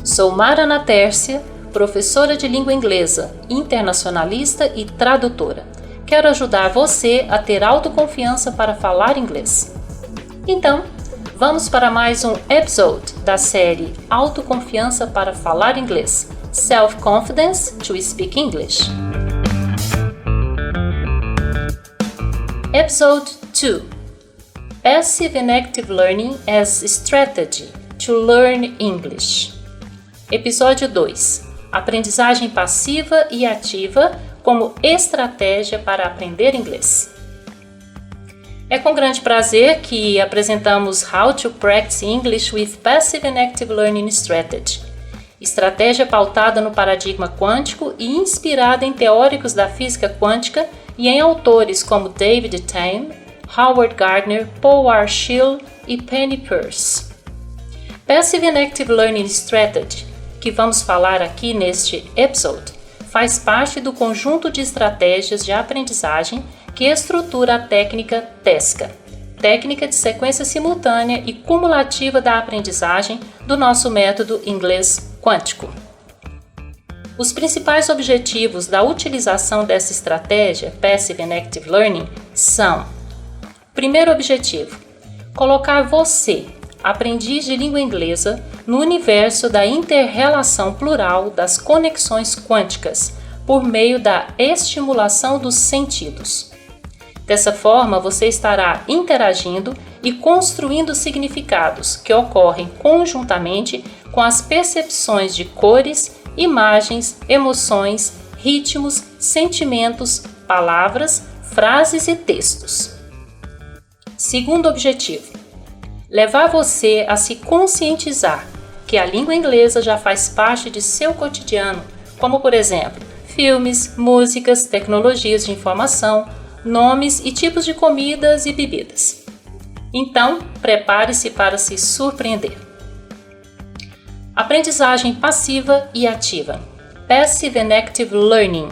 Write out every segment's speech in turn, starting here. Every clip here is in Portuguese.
Sou Mara Ana Tércia, professora de língua inglesa, internacionalista e tradutora. Quero ajudar você a ter autoconfiança para falar inglês. Então, vamos para mais um episode da série Autoconfiança para falar inglês, Self-Confidence to Speak English. Episode 2. Passive and Active Learning as Strategy to Learn English. Episódio 2. Aprendizagem passiva e ativa como estratégia para aprender inglês. É com grande prazer que apresentamos How to Practice English with Passive and Active Learning Strategy. Estratégia pautada no paradigma quântico e inspirada em teóricos da física quântica e em autores como David Tam, Howard Gardner, Paul R. Schill e Penny Peirce. Passive and Active Learning Strategy, que vamos falar aqui neste episode, faz parte do conjunto de estratégias de aprendizagem que estrutura a técnica TESCA, técnica de sequência simultânea e cumulativa da aprendizagem do nosso método inglês quântico. Os principais objetivos da utilização dessa estratégia Passive and Active Learning são: primeiro objetivo, colocar você, aprendiz de língua inglesa, no universo da inter-relação plural das conexões quânticas, por meio da estimulação dos sentidos. Dessa forma, você estará interagindo e construindo significados que ocorrem conjuntamente com as percepções de cores, imagens, emoções, ritmos, sentimentos, palavras, frases e textos. Segundo objetivo, levar você a se conscientizar que a língua inglesa já faz parte de seu cotidiano, como por exemplo, filmes, músicas, tecnologias de informação, nomes e tipos de comidas e bebidas. Então, prepare-se para se surpreender. Aprendizagem passiva e ativa. Passive and Active Learning.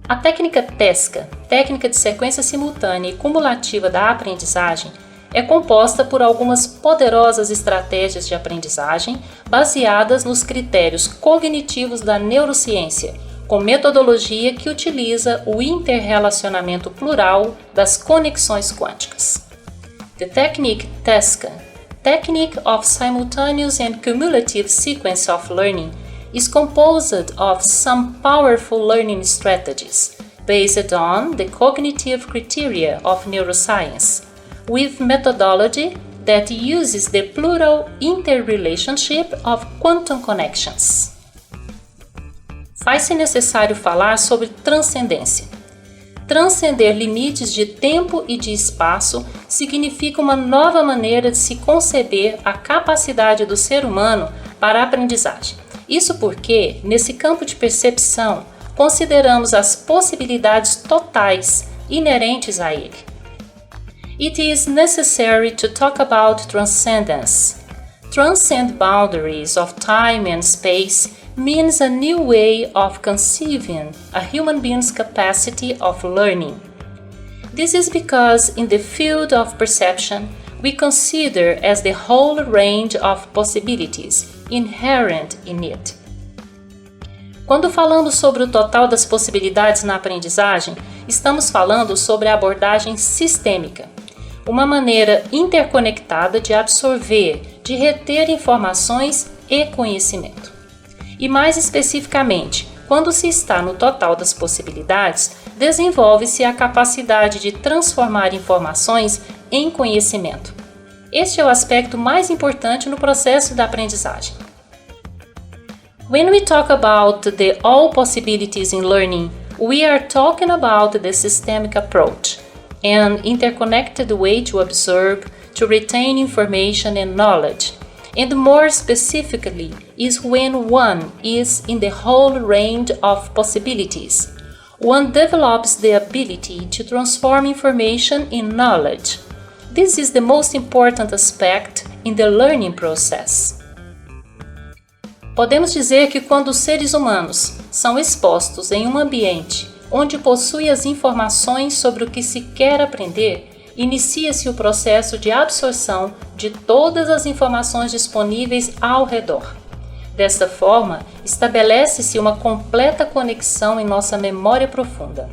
A técnica TESCA, técnica de sequência simultânea e cumulativa da aprendizagem, é composta por algumas poderosas estratégias de aprendizagem baseadas nos critérios cognitivos da neurociência, com metodologia que utiliza o interrelacionamento plural das conexões quânticas. The technique TESCA, Technique of Simultaneous and Cumulative Sequence of Learning, is composed of some powerful learning strategies based on the cognitive criteria of neuroscience, with methodology that uses the plural interrelationship of quantum connections. Faz-se necessário falar sobre transcendência. Transcender limites de tempo e de espaço significa uma nova maneira de se conceber a capacidade do ser humano para a aprendizagem. Isso porque, nesse campo de percepção, consideramos as possibilidades totais inerentes a ele. It is necessary to talk about transcendence. Transcend boundaries of time and space means a new way of conceiving a human being's capacity of learning. This is because in the field of perception, we consider as the whole range of possibilities inherent in it. Quando falamos sobre o total das possibilidades na aprendizagem, estamos falando sobre a abordagem sistêmica, uma maneira interconectada de absorver, de reter informações e conhecimento. E mais especificamente, quando se está no total das possibilidades, desenvolve-se a capacidade de transformar informações em conhecimento. Este é o aspecto mais importante no processo da aprendizagem. When we talk about the all possibilities in learning, we are talking about the systemic approach, an interconnected way to observe, to retain information and knowledge, and more specifically is when one is in the whole range of possibilities, one develops the ability to transform information in knowledge. This is the most important aspect in the learning process. Podemos dizer que quando os seres humanos são expostos em um ambiente onde possui as informações sobre o que se quer aprender, inicia-se o processo de absorção de todas as informações disponíveis ao redor. Desta forma, estabelece-se uma completa conexão em nossa memória profunda.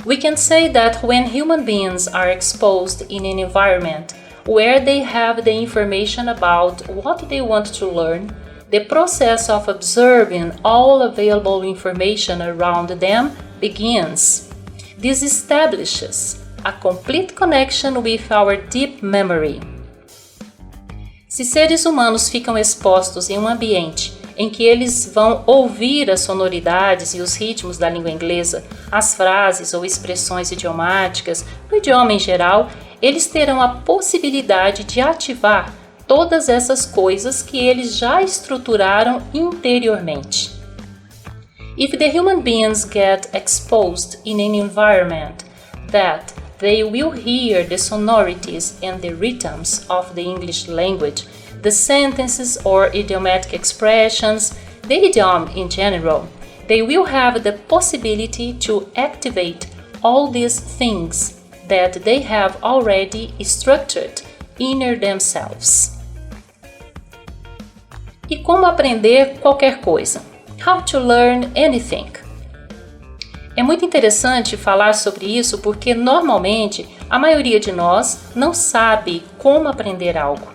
We can say that when human beings are exposed in an environment where they have the information about what they want to learn, the process of absorbing all available information around them begins. This establishes a complete connection with our deep memory. Se seres humanos ficam expostos em um ambiente em que eles vão ouvir as sonoridades e os ritmos da língua inglesa, as frases ou expressões idiomáticas, no idioma em geral, eles terão a possibilidade de ativar todas essas coisas que eles já estruturaram interiormente. If the human beings get exposed in an environment that they will hear the sonorities and the rhythms of the English language, the sentences or idiomatic expressions, the idiom in general, they will have the possibility to activate all these things that they have already structured inner themselves. E como aprender qualquer coisa? How to learn anything? É muito interessante falar sobre isso porque normalmente a maioria de nós não sabe como aprender algo.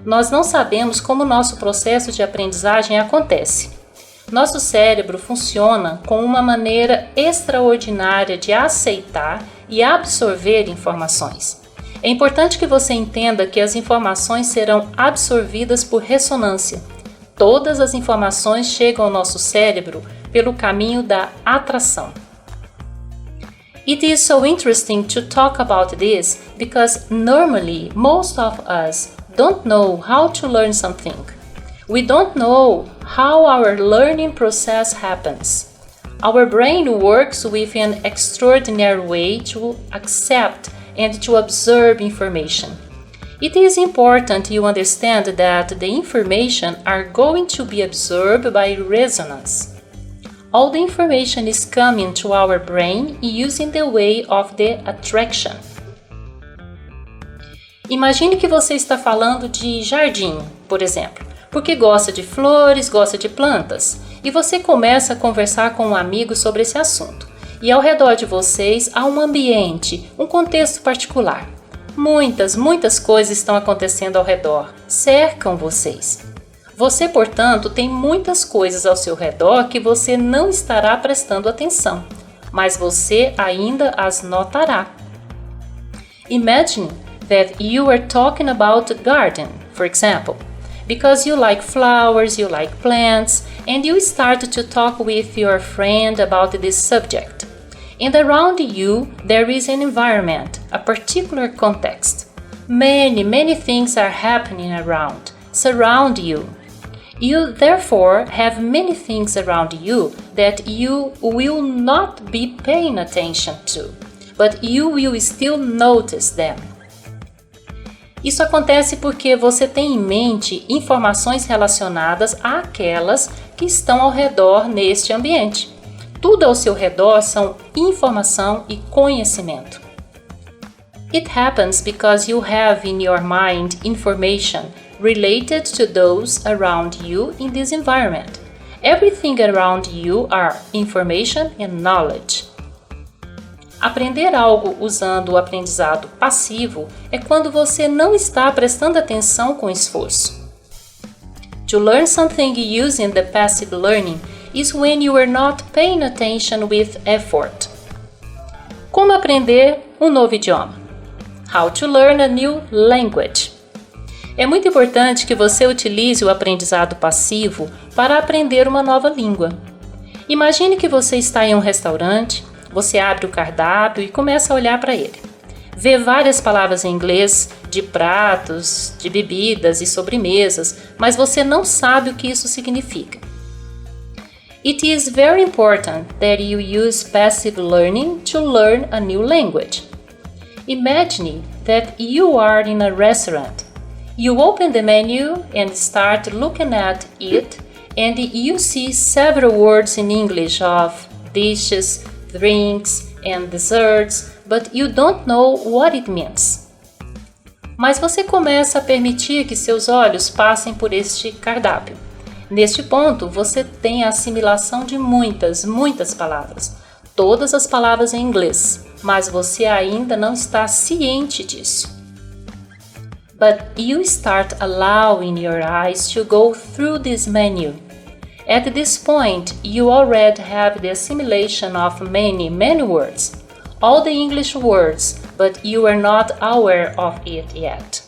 Nós não sabemos como o nosso processo de aprendizagem acontece. Nosso cérebro funciona com uma maneira extraordinária de aceitar e absorver informações. É importante que você entenda que as informações serão absorvidas por ressonância. Todas as informações chegam ao nosso cérebro pelo caminho da atração. It is so interesting to talk about this because normally most of us don't know how to learn something. We don't know how our learning process happens. Our brain works with an extraordinary way to accept and to absorb information. It is important you understand that the information are going to be absorbed by resonance. All the information is coming to our brain using the way of the attraction. Imagine que você está falando de jardim, por exemplo, porque gosta de flores, gosta de plantas, e você começa a conversar com um amigo sobre esse assunto. E ao redor de vocês há um ambiente, um contexto particular. Muitas coisas estão acontecendo ao redor, cercam vocês. Você, portanto, tem muitas coisas ao seu redor que você não estará prestando atenção, mas você ainda as notará. Imagine that you are talking about a garden, for example, because you like flowers, you like plants, and you start to talk with your friend about this subject. And around you, there is an environment, a particular context. Many things are happening around, surround you. You therefore have many things around you that you will not be paying attention to, but you will still notice them. Isso acontece porque você tem em mente informações relacionadas àquelas que estão ao redor neste ambiente. Tudo ao seu redor são informação e conhecimento. It happens because you have in your mind information related to those around you in this environment. Everything around you are information and knowledge. Aprender algo usando o aprendizado passivo é quando você não está prestando atenção com esforço. To learn something using the passive learning is when you are not paying attention with effort. Como aprender um novo idioma? How to learn a new language. É muito importante que você utilize o aprendizado passivo para aprender uma nova língua. Imagine que você está em um restaurante, você abre o cardápio e começa a olhar para ele. Vê várias palavras em inglês de pratos, de bebidas e sobremesas, mas você não sabe o que isso significa. It is very important that you use passive learning to learn a new language. Imagine that you are in a restaurant. You open the menu and start looking at it, and you see several words in English of dishes, drinks, and desserts, but you don't know what it means. Mas você começa a permitir que seus olhos passem por este cardápio. Neste ponto, você tem a assimilação de muitas palavras, todas as palavras em inglês, mas você ainda não está ciente disso. But you start allowing your eyes to go through this menu. At this point, you already have the assimilation of many words, all the English words, but you are not aware of it yet.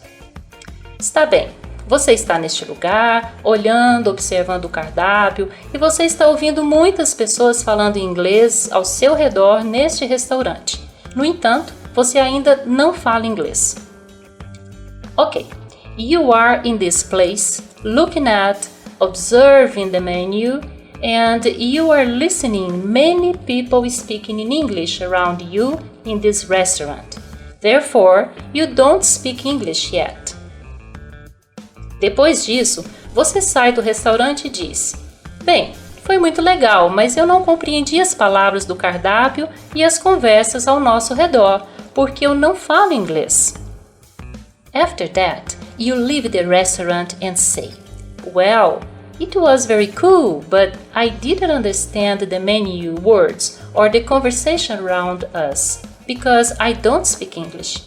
Está bem, você está neste lugar, olhando, observando o cardápio, e você está ouvindo muitas pessoas falando inglês ao seu redor neste restaurante. No entanto, você ainda não fala inglês. Ok, you are in this place, looking at, observing the menu, and you are listening many people speaking in English around you in this restaurant. Therefore, you don't speak English yet. Depois disso, você sai do restaurante e diz: bem, foi muito legal, mas eu não compreendi as palavras do cardápio e as conversas ao nosso redor, porque eu não falo inglês. After that, you leave the restaurant and say, well, it was very cool, but I didn't understand the menu words or the conversation around us, because I don't speak English.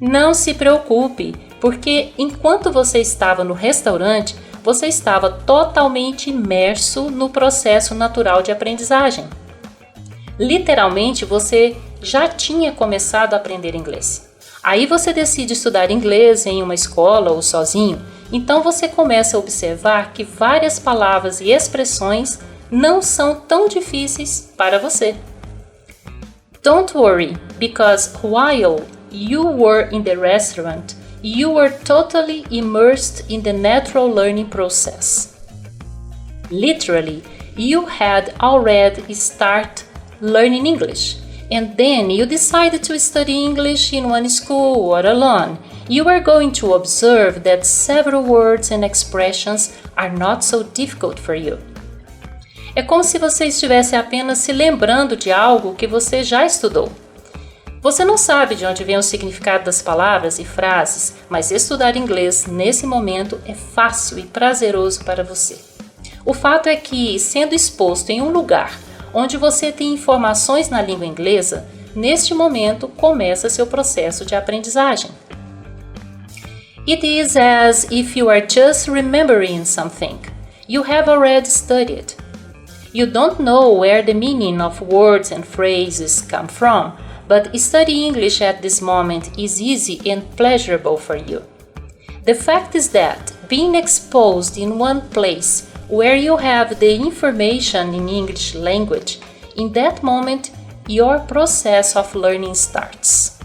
Não se preocupe, porque enquanto você estava no restaurante, você estava totalmente imerso no processo natural de aprendizagem. Literalmente, você já tinha começado a aprender inglês. Aí você decide estudar inglês em uma escola ou sozinho, então você começa a observar que várias palavras e expressões não são tão difíceis para você. Don't worry, because while you were in the restaurant, you were totally immersed in the natural learning process. Literally, you had already started learning English, and then you decided to study English in one school or alone. You are going to observe that several words and expressions are not so difficult for you. É como se você estivesse apenas se lembrando de algo que você já estudou. Você não sabe de onde vem o significado das palavras e frases, mas estudar inglês nesse momento é fácil e prazeroso para você. O fato é que, sendo exposto em um lugar onde você tem informações na língua inglesa, neste momento começa seu processo de aprendizagem. It is as if you are just remembering something you have already studied. You don't know where the meaning of words and phrases come from, but studying English at this moment is easy and pleasurable for you. The fact is that being exposed in one place where you have the information in English language, in that moment, your process of learning starts.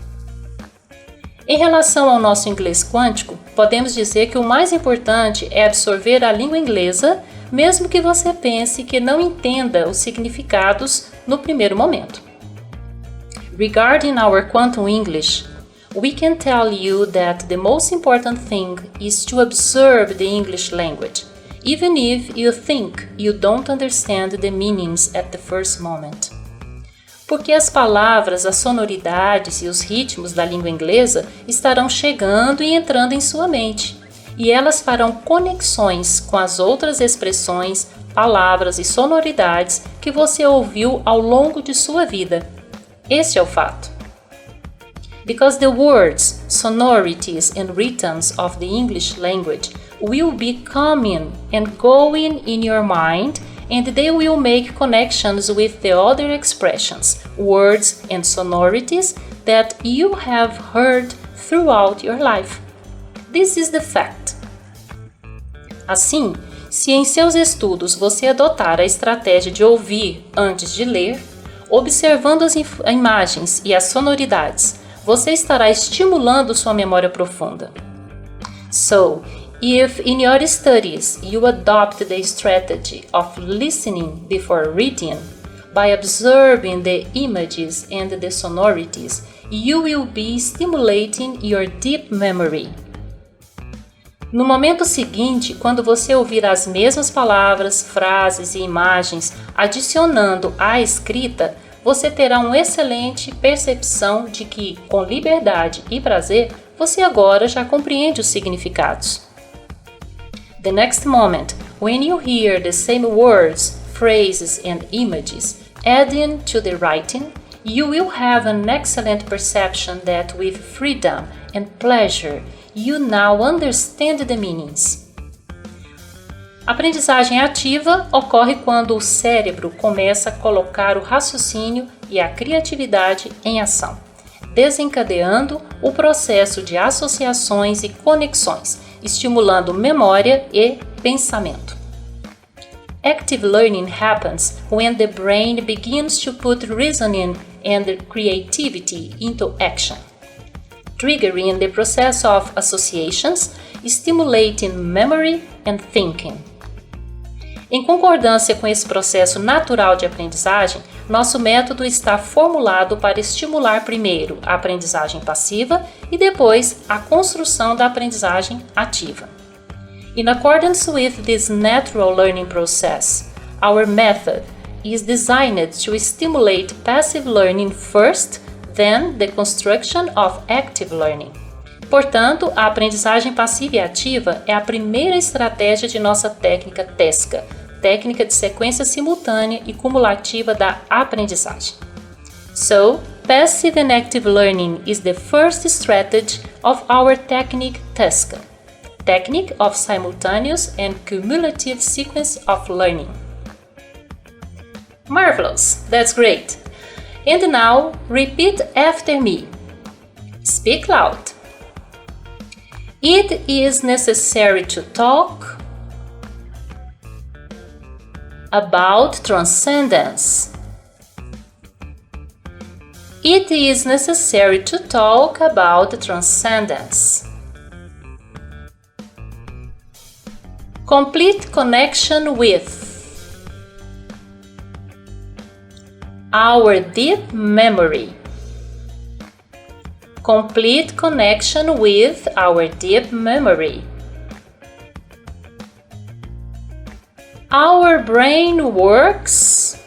Em relação ao nosso inglês quântico, podemos dizer que o mais importante é absorver a língua inglesa, mesmo que você pense que não entenda os significados no primeiro momento. Regarding our quantum English, we can tell you that the most important thing is to observe the English language, even if you think you don't understand the meanings at the first moment. Porque as palavras, as sonoridades e os ritmos da língua inglesa estarão chegando e entrando em sua mente, e elas farão conexões com as outras expressões, palavras e sonoridades que você ouviu ao longo de sua vida. Este é o fato. Because the words, sonorities and rhythms of the English language will be coming and going in your mind, and they will make connections with the other expressions, words and sonorities that you have heard throughout your life. This is the fact. Assim, se em seus estudos você adotar a estratégia de ouvir antes de ler, observando as imagens e as sonoridades, você estará estimulando sua memória profunda. So, If in your studies you adopt the strategy of listening before reading, by observing the images and the sonorities, you will be stimulating your deep memory. No momento seguinte, quando você ouvir as mesmas palavras, frases e imagens adicionando à escrita, você terá uma excelente percepção de que, com liberdade e prazer, você agora já compreende os significados. The next moment, when you hear the same words, phrases and images adding to the writing, you will have an excellent perception that with freedom and pleasure, you now understand the meanings. A aprendizagem ativa ocorre quando o cérebro começa a colocar o raciocínio e a criatividade em ação, desencadeando o processo de associações e conexões, estimulando memória e pensamento. Active learning happens when the brain begins to put reasoning and creativity into action, triggering the process of associations, stimulating memory and thinking. Em concordância com esse processo natural de aprendizagem, nosso método está formulado para estimular primeiro a aprendizagem passiva e depois a construção da aprendizagem ativa. In accordance with this natural learning process, our method is designed to stimulate passive learning first, then the construction of active learning. Portanto, a aprendizagem passiva e ativa é a primeira estratégia de nossa técnica TESCA, técnica de sequência simultânea e cumulativa da aprendizagem. So, passive and active learning is the first strategy of our technique TESCA, technique of simultaneous and cumulative sequence of learning. Marvelous! That's great! And now, repeat after me. Speak loud. It is necessary to talk about transcendence. It is necessary to talk about transcendence. Complete connection with our deep memory. Complete connection with our deep memory. Our brain works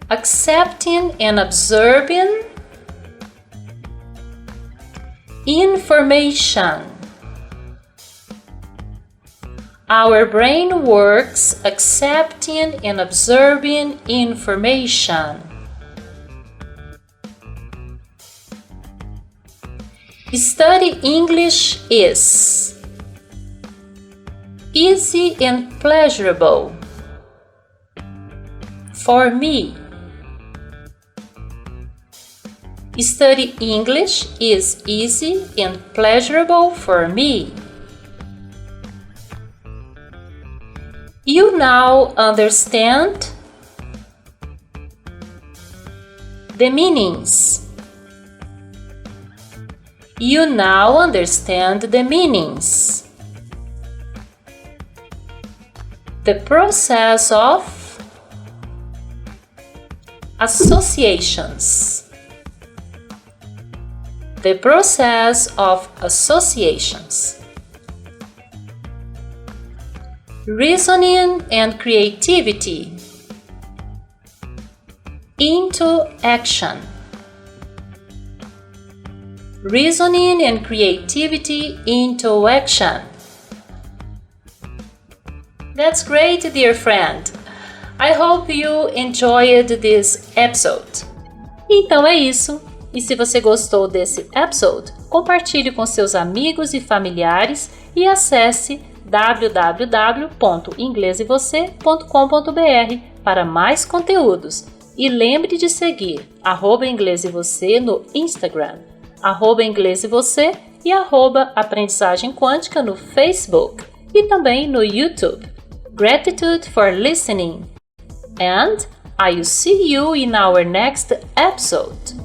accepting and observing information. Our brain works accepting and observing information. Study English is easy and pleasurable for me. Study English is easy and pleasurable for me. You now understand the meanings. You now understand the meanings. The process of associations. The process of associations. Reasoning and creativity into action. Reasoning and creativity into action. That's great, dear friend. I hope you enjoyed this episode. Então é isso. E se você gostou desse episode, compartilhe com seus amigos e familiares e acesse www.inglesevocê.com.br para mais conteúdos. E lembre de seguir @inglesevocê no Instagram, @inglesevocê e @aprendizagem quântica no Facebook e também no YouTube. Gratitude for listening, and I will see you in our next episode.